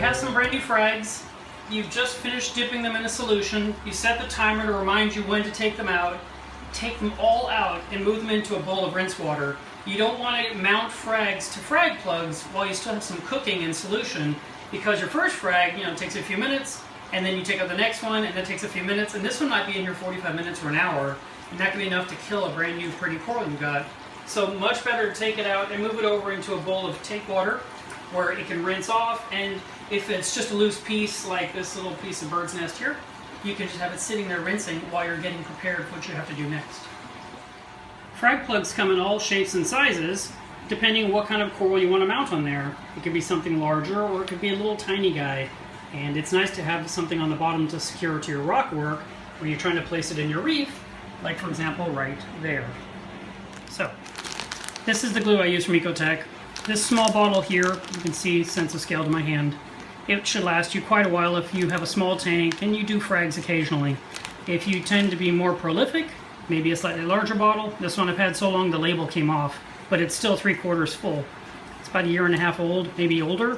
have some brand new frags. You've just finished dipping them in a solution. You set the timer to remind you when to take them out. Take them all out and move them into a bowl of rinse water. You don't want to mount frags to frag plugs while you still have some cooking in solution, because your first frag, takes a few minutes, and then you take out the next one, and that takes a few minutes, and this one might be in here 45 minutes or an hour, and that can be enough to kill a brand new pretty coral you got. So much better to take it out and move it over into a bowl of tank water where it can rinse off, and if it's just a loose piece like this little piece of bird's nest here, you can just have it sitting there rinsing while you're getting prepared for what you have to do next. Frag plugs come in all shapes and sizes, depending on what kind of coral you want to mount on there. It could be something larger, or it could be a little tiny guy. And it's nice to have something on the bottom to secure to your rockwork when you're trying to place it in your reef, like for example right there. So, this is the glue I use from Ecotech. This small bottle here, you can see sense of scale to my hand. It should last you quite a while if you have a small tank and you do frags occasionally. If you tend to be more prolific, maybe a slightly larger bottle. This one I've had so long the label came off, but it's still 3/4 full. It's about 1.5 years old, maybe older.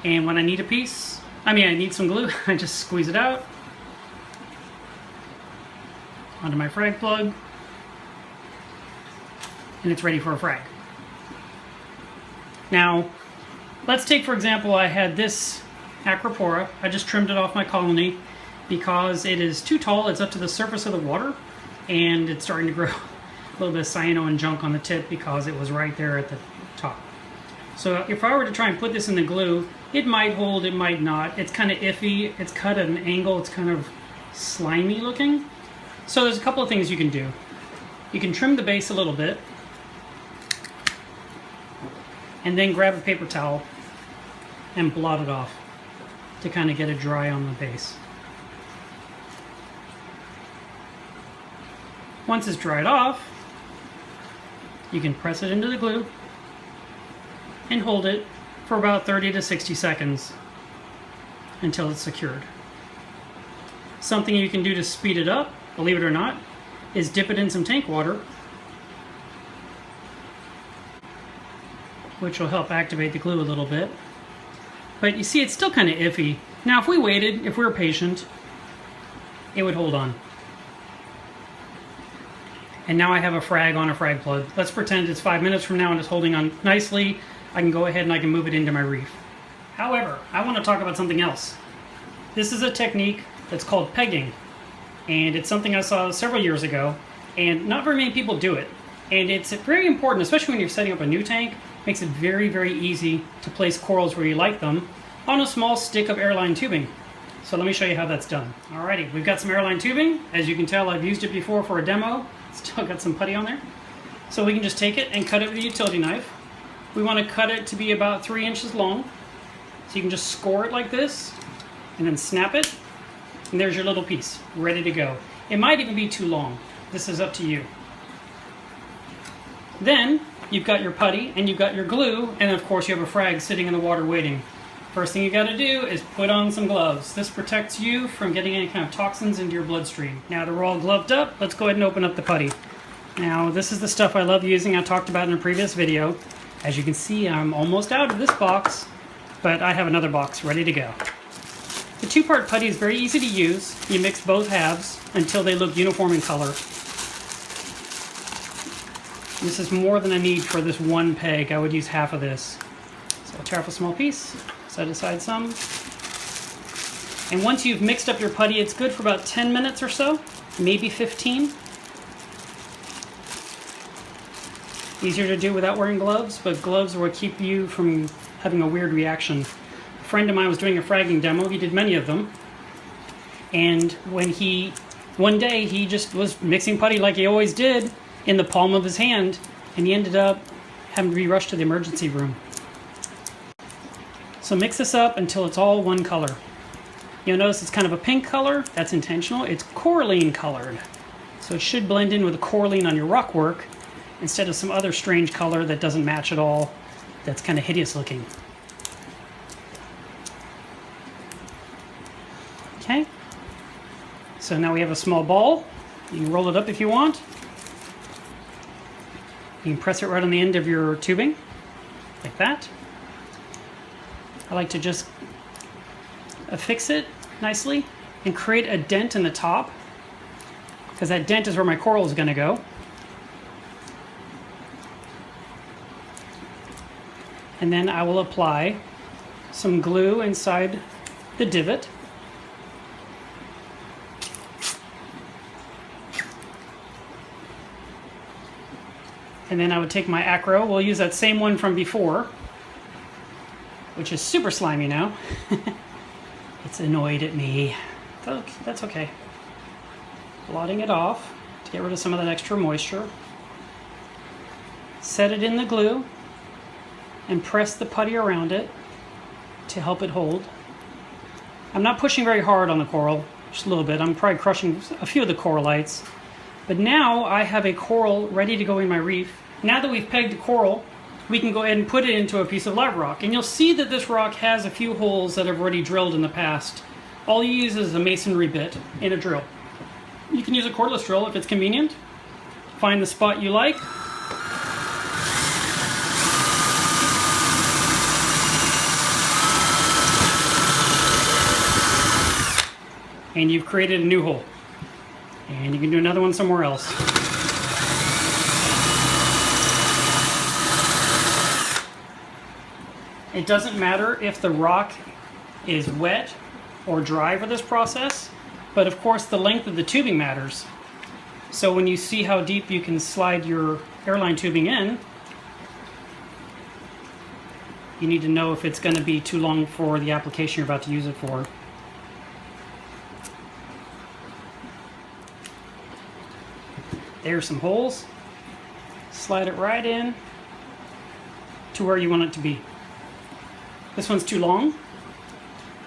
And when I need a piece, I need some glue, I just squeeze it out onto my frag plug, and it's ready for a frag. Now, let's take for example, I had this Acropora. I just trimmed it off my colony because it is too tall. It's up to the surface of the water, and it's starting to grow a little bit of cyano and junk on the tip because it was right there at the top. So if I were to try and put this in the glue, it might hold, it might not. It's kind of iffy. It's cut at an angle. It's kind of slimy looking. So there's a couple of things you can do. You can trim the base a little bit, and then grab a paper towel and blot it off to kind of get it dry on the base. Once it's dried off, you can press it into the glue and hold it for about 30 to 60 seconds until it's secured. Something you can do to speed it up, believe it or not, is dip it in some tank water, which will help activate the glue a little bit. But you see, it's still kind of iffy. Now, if we waited, if we were patient, it would hold on. And now I have a frag on a frag plug. Let's pretend it's 5 minutes from now and it's holding on nicely. I can go ahead and I can move it into my reef. However, I want to talk about something else. This is a technique that's called pegging. And it's something I saw several years ago, and not very many people do it. And it's very important, especially when you're setting up a new tank. It makes it very, very easy to place corals where you like them on a small stick of airline tubing. So let me show you how that's done. Alrighty, we've got some airline tubing. As you can tell, I've used it before for a demo. Still got some putty on there. So we can just take it and cut it with a utility knife. We want to cut it to be about 3 inches long. So you can just score it like this, and then snap it, and there's your little piece, ready to go. It might even be too long. This is up to you. Then, you've got your putty, and you've got your glue, and of course you have a frag sitting in the water waiting. First thing you gotta do is put on some gloves. This protects you from getting any kind of toxins into your bloodstream. Now that we're all gloved up, let's go ahead and open up the putty. Now, this is the stuff I love using. I talked about in a previous video. As you can see, I'm almost out of this box, but I have another box ready to go. The two-part putty is very easy to use. You mix both halves until they look uniform in color. This is more than I need for this one peg. I would use half of this. So I'll tear off a small piece, set aside some. And once you've mixed up your putty, it's good for about 10 minutes or so, maybe 15. Easier to do without wearing gloves, but gloves are what keep you from having a weird reaction. A friend of mine was doing a fragging demo. He did many of them. And one day he just was mixing putty like he always did in the palm of his hand, and he ended up having to be rushed to the emergency room. So mix this up until it's all one color. You'll notice it's kind of a pink color. That's intentional. It's coralline colored. So it should blend in with the coralline on your rockwork instead of some other strange color that doesn't match at all, that's kind of hideous looking. Okay. So now we have a small ball. You can roll it up if you want. You can press it right on the end of your tubing, like that. I like to just affix it nicely and create a dent in the top, because that dent is where my coral is going to go. And then I will apply some glue inside the divot. And then I would take my acro, we'll use that same one from before, which is super slimy now. It's annoyed at me. That's okay. Blotting it off to get rid of some of that extra moisture. Set it in the glue and press the putty around it to help it hold. I'm not pushing very hard on the coral, just a little bit. I'm probably crushing a few of the coralites. But now I have a coral ready to go in my reef. Now that we've pegged the coral, we can go ahead and put it into a piece of live rock. And you'll see that this rock has a few holes that I've already drilled in the past. All you use is a masonry bit and a drill. You can use a cordless drill if it's convenient. Find the spot you like. And you've created a new hole. And you can do another one somewhere else. It doesn't matter if the rock is wet or dry for this process, but of course the length of the tubing matters. So when you see how deep you can slide your airline tubing in, you need to know if it's going to be too long for the application you're about to use it for. There's some holes. Slide it right in to where you want it to be. This one's too long,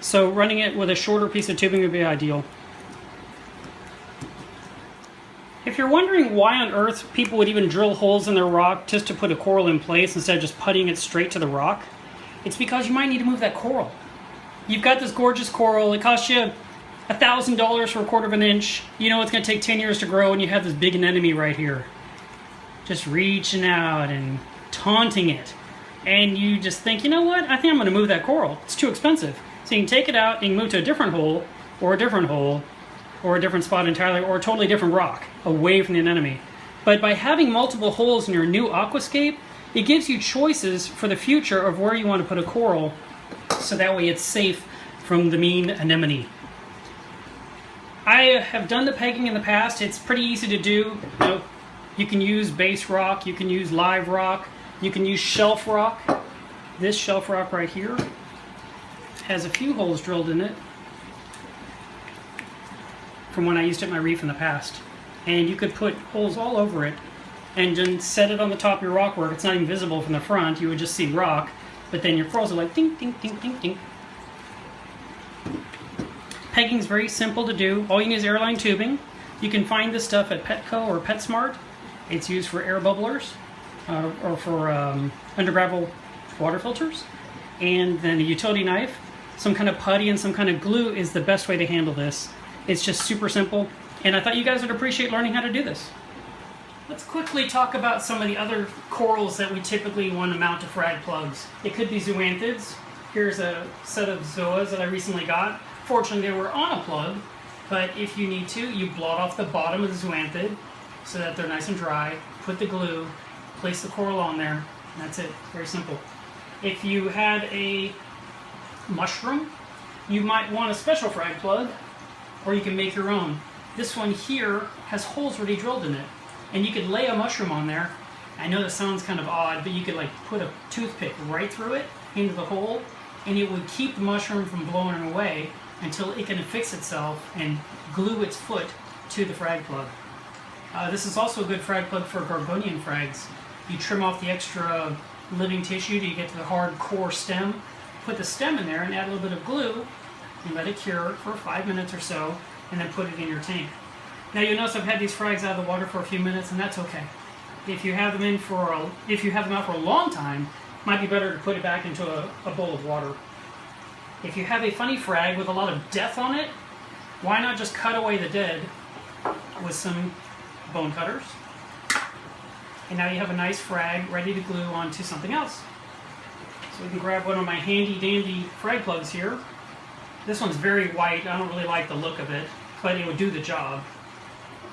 so running it with a shorter piece of tubing would be ideal. If you're wondering why on earth people would even drill holes in their rock just to put a coral in place instead of just putting it straight to the rock, it's because you might need to move that coral. You've got this gorgeous coral, it costs you $1,000 for 1/4 of an inch. You know it's going to take 10 years to grow, and you have this big anemone right here. Just reaching out and taunting it. And you just think, you know what, I think I'm going to move that coral. It's too expensive. So you can take it out and you can move to a different hole, or a different hole, or a different spot entirely, or a totally different rock, away from the anemone. But by having multiple holes in your new aquascape, it gives you choices for the future of where you want to put a coral, so that way it's safe from the mean anemone. I have done the pegging in the past. It's pretty easy to do. You can use base rock, you can use live rock, you can use shelf rock. This shelf rock right here has a few holes drilled in it from when I used it in my reef in the past. And you could put holes all over it and then set it on the top of your rockwork. It's not even visible from the front. You would just see rock, but then your corals are like ding, ding, ding, ding, ding. Pegging is very simple to do. All you need is airline tubing. You can find this stuff at Petco or PetSmart. It's used for air bubblers or for undergravel water filters. And then a utility knife, some kind of putty, and some kind of glue is the best way to handle this. It's just super simple, and I thought you guys would appreciate learning how to do this. Let's quickly talk about some of the other corals that we typically want to mount to frag plugs. It could be zoanthids. Here's a set of zoas that I recently got. Fortunately, they were on a plug, but if you need to, you blot off the bottom of the zoanthid so that they're nice and dry, put the glue, place the coral on there, and that's it. Very simple. If you had a mushroom, you might want a special frag plug, or you can make your own. This one here has holes already drilled in it, and you could lay a mushroom on there. I know that sounds kind of odd, but you could like put a toothpick right through it into the hole, and it would keep the mushroom from blowing away until it can affix itself and glue its foot to the frag plug. This is also a good frag plug for Gorgonian frags. You trim off the extra living tissue till you get to the hard core stem, put the stem in there and add a little bit of glue and let it cure for 5 minutes or so, and then put it in your tank. Now you'll notice I've had these frags out of the water for a few minutes, and that's okay. If you have them out for a long time, it might be better to put it back into a bowl of water. If you have a funny frag with a lot of death on it, why not just cut away the dead with some bone cutters? And now you have a nice frag ready to glue onto something else. So we can grab one of my handy dandy frag plugs here, This one's very white. I don't really like the look of it, but it would do the job.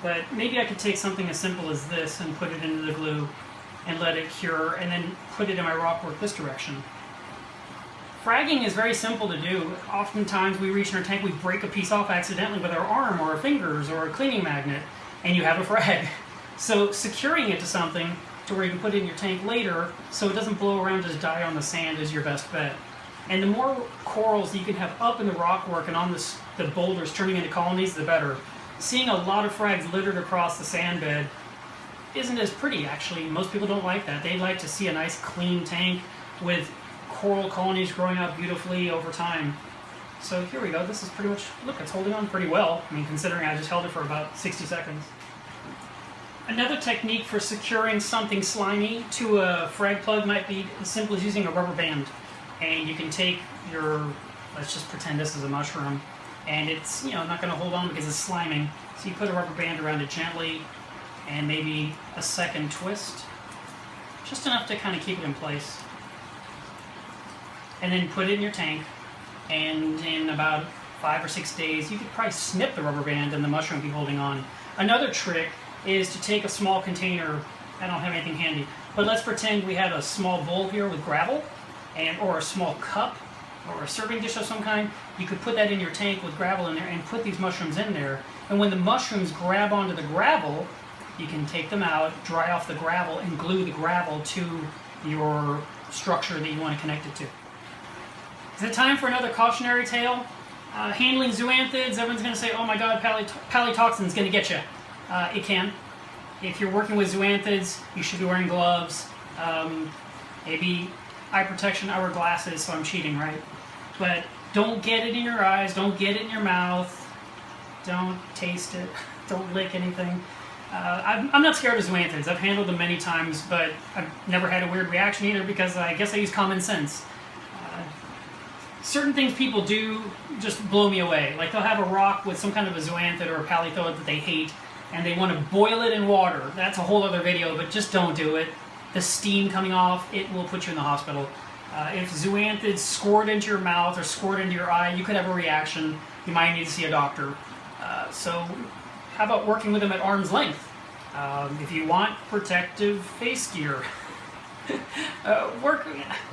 But maybe I could take something as simple as this and put it into the glue and let it cure, and then put it in my rockwork this direction. Fragging is very simple to do. Oftentimes we reach in our tank, we break a piece off accidentally with our arm or our fingers or a cleaning magnet, and you have a frag. So securing it to something to where you can put it in your tank later so it doesn't blow around and just die on the sand is your best bet. And the more corals you can have up in the rockwork and on the boulders turning into colonies, the better. Seeing a lot of frags littered across the sand bed isn't as pretty, actually. Most people don't like that. They like to see a nice clean tank with coral colonies growing up beautifully over time. So here we go. This is pretty much, look, it's holding on pretty well. I mean, considering I just held it for about 60 seconds. Another technique for securing something slimy to a frag plug might be as simple as using a rubber band. And you can take your, let's just pretend this is a mushroom, and it's, you know, not going to hold on because it's sliming. So you put a rubber band around it gently, and maybe a second twist, just enough to kind of keep it in place. And then put it in your tank, and in about 5 or 6 days, you could probably snip the rubber band and the mushroom will be holding on. Another trick is to take a small container. I don't have anything handy, but let's pretend we had a small bowl here with gravel, or a small cup, or a serving dish of some kind. You could put that in your tank with gravel in there and put these mushrooms in there. And when the mushrooms grab onto the gravel, you can take them out, dry off the gravel, and glue the gravel to your structure that you want to connect it to. Is it time for another cautionary tale? Handling zoanthids, everyone's going to say, oh my god, palitoxin's going to get you. It can. If you're working with zoanthids, you should be wearing gloves, maybe eye protection, eye glasses, so I'm cheating, right? But don't get it in your eyes, don't get it in your mouth, don't taste it, don't lick anything. I'm not scared of zoanthids. I've handled them many times, but I've never had a weird reaction either because I guess I use common sense. Certain things people do just blow me away. Like they'll have a rock with some kind of a zoanthid or a palithoid that they hate, and they want to boil it in water. That's a whole other video, but just don't do it. The steam coming off, it will put you in the hospital. If zoanthids squirt into your mouth or squirt into your eye, you could have a reaction. You might need to see a doctor. So how about working with them at arm's length? If you want protective face gear,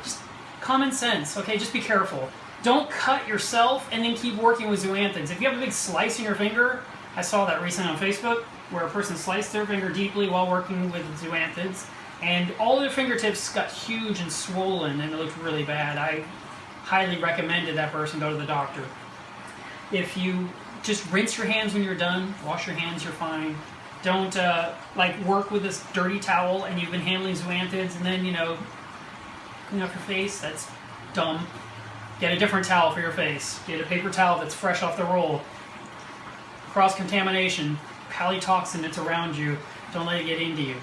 just common sense, okay? Just be careful. Don't cut yourself and then keep working with zoanthids. If you have a big slice in your finger, I saw that recently on Facebook, where a person sliced their finger deeply while working with zoanthids, and all their fingertips got huge and swollen, and it looked really bad. I highly recommended that person go to the doctor. If you just rinse your hands when you're done, wash your hands, you're fine. Don't like work with this dirty towel and you've been handling zoanthids and then, you know, clean up your face. That's dumb. Get a different towel for your face. Get a paper towel that's fresh off the roll. Cross-contamination, palitoxin that's around you. Don't let it get into you.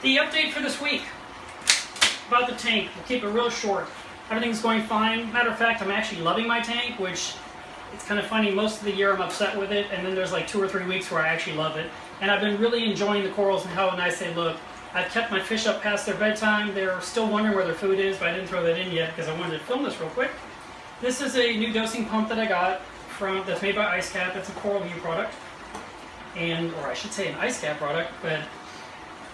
The update for this week about the tank. We'll keep it real short. Everything's going fine. Matter of fact, I'm actually loving my tank, which it's kind of funny. Most of the year I'm upset with it, and then there's like 2 or 3 weeks where I actually love it. And I've been really enjoying the corals and how nice they look. I've kept my fish up past their bedtime. They're still wondering where their food is, but I didn't throw that in yet because I wanted to film this real quick. This is a new dosing pump that I got that's made by IceCap. It's a Coral View product, or I should say an IceCap product, but it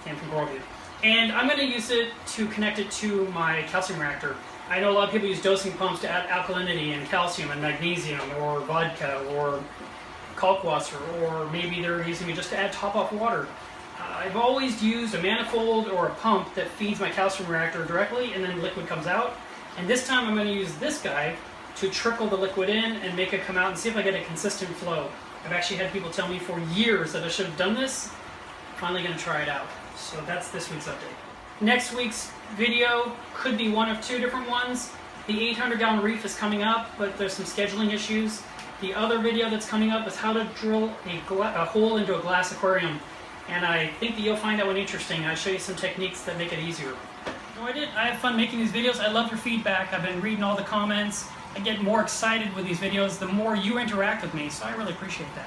came from Coral View. And I'm going to use it to connect it to my calcium reactor. I know a lot of people use dosing pumps to add alkalinity and calcium and magnesium or vodka or kalkwasser, or maybe they're using it just to add top-off water. I've always used a manifold or a pump that feeds my calcium reactor directly and then liquid comes out. And this time I'm going to use this guy to trickle the liquid in and make it come out and see if I get a consistent flow. I've actually had people tell me for years that I should have done this. Finally going to try it out. So that's this week's update. Next week's video could be one of 2 different ones. The 800-gallon reef is coming up, but there's some scheduling issues. The other video that's coming up is how to drill a hole into a glass aquarium. And I think that you'll find that one interesting. I'll show you some techniques that make it easier. So I have fun making these videos. I love your feedback. I've been reading all the comments. I get more excited with these videos the more you interact with me, so I really appreciate that.